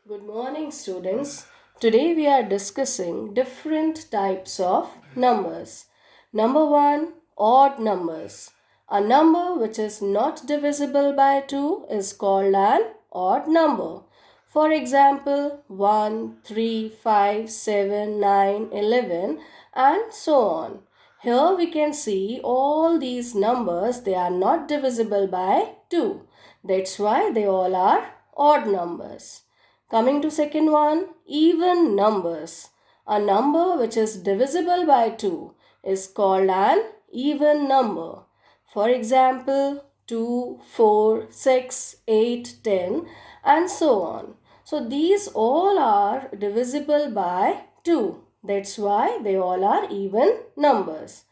Good morning, students. Today we are discussing different types of numbers. Number one, odd numbers. A number which is not divisible by 2 is called an odd number. For example, 1, 3, 5, 7, 9, 11, and so on. Here we can see all these numbers, they are not divisible by 2. That's why they all are odd numbers. Coming to second one, even numbers. A number which is divisible by 2 is called an even number. For example, 2, 4, 6, 8, 10, and so on. So these all are divisible by 2. That's why they all are even numbers.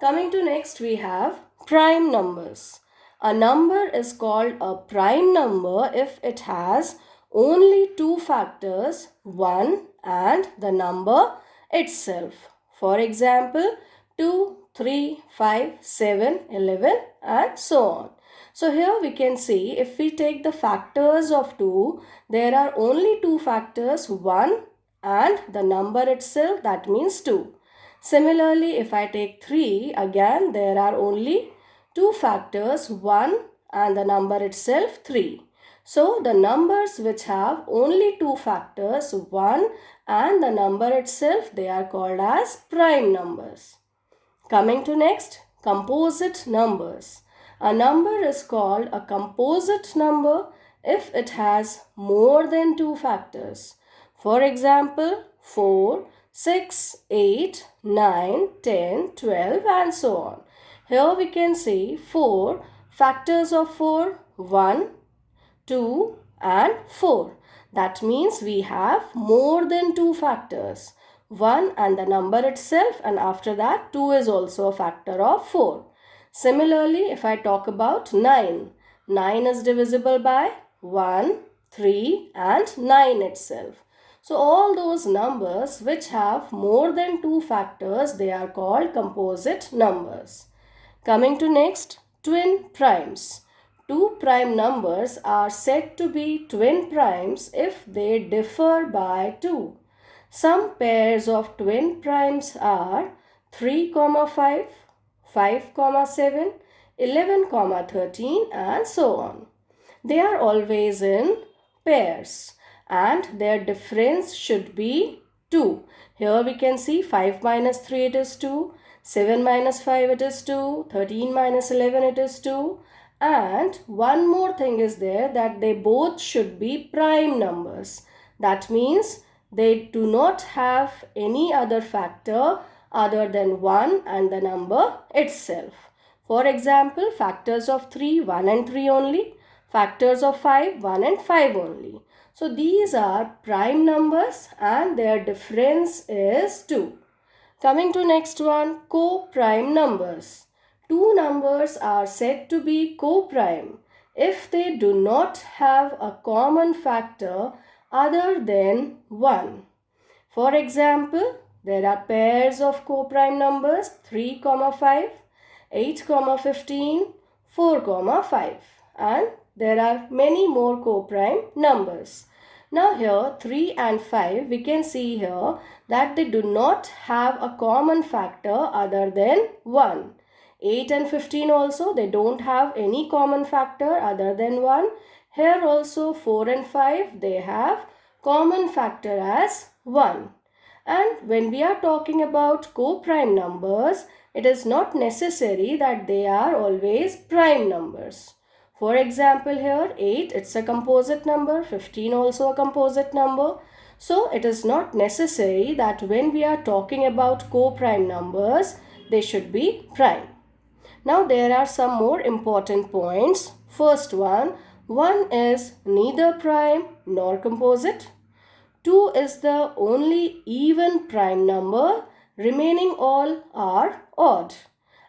Coming to next, we have prime numbers. A number is called a prime number if it has only two factors, 1 and the number itself. For example, 2, 3, 5, 7, 11, and so on. So here we can see if we take the factors of 2, there are only two factors, 1 and the number itself, that means 2. Similarly, if I take 3, again there are only two factors, 1 and the number itself 3. So the numbers which have only two factors, 1 and the number itself, they are called as prime numbers. Coming to next, composite numbers. A number is called a composite number if it has more than two factors. For example, 4, 6, 8, 9, 10, 12 and so on. Here we can see 4 factors of 4, 1, 2 and 4. That means we have more than two factors. 1 and the number itself, and after that 2 is also a factor of 4. Similarly, if I talk about 9, 9 is divisible by 1, 3 and 9 itself. So all those numbers which have more than two factors, they are called composite numbers. Coming to next, twin primes. Two prime numbers are said to be twin primes if they differ by 2. Some pairs of twin primes are 3, 5, 5, 7, 11, 13 and so on. They are always in pairs and their difference should be 2. Here we can see 5 minus 3 it is 2, 7 minus 5 it is 2, 13 minus 11 it is 2. And one more thing is there, that they both should be prime numbers. That means they do not have any other factor other than 1 and the number itself. For example, factors of 3, 1 and 3 only. Factors of 5, 1 and 5 only. So these are prime numbers and their difference is 2. Coming to next one, co-prime numbers. Two numbers are said to be co-prime if they do not have a common factor other than 1. For example, there are pairs of co-prime numbers 3, 5, 8, 15, 4, 5, and there are many more co-prime numbers. Now here 3 and 5, we can see here that they do not have a common factor other than 1. 8 and 15 also, they don't have any common factor other than 1. Here also 4 and 5, they have common factor as 1. And when we are talking about co-prime numbers, it is not necessary that they are always prime numbers. For example, here 8, it's a composite number, 15 also a composite number. So it is not necessary that when we are talking about co-prime numbers, they should be prime. Now there are some more important points. First one is neither prime nor composite. 2 is the only even prime number, remaining all are odd.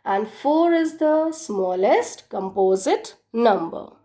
And 4 is the smallest composite number.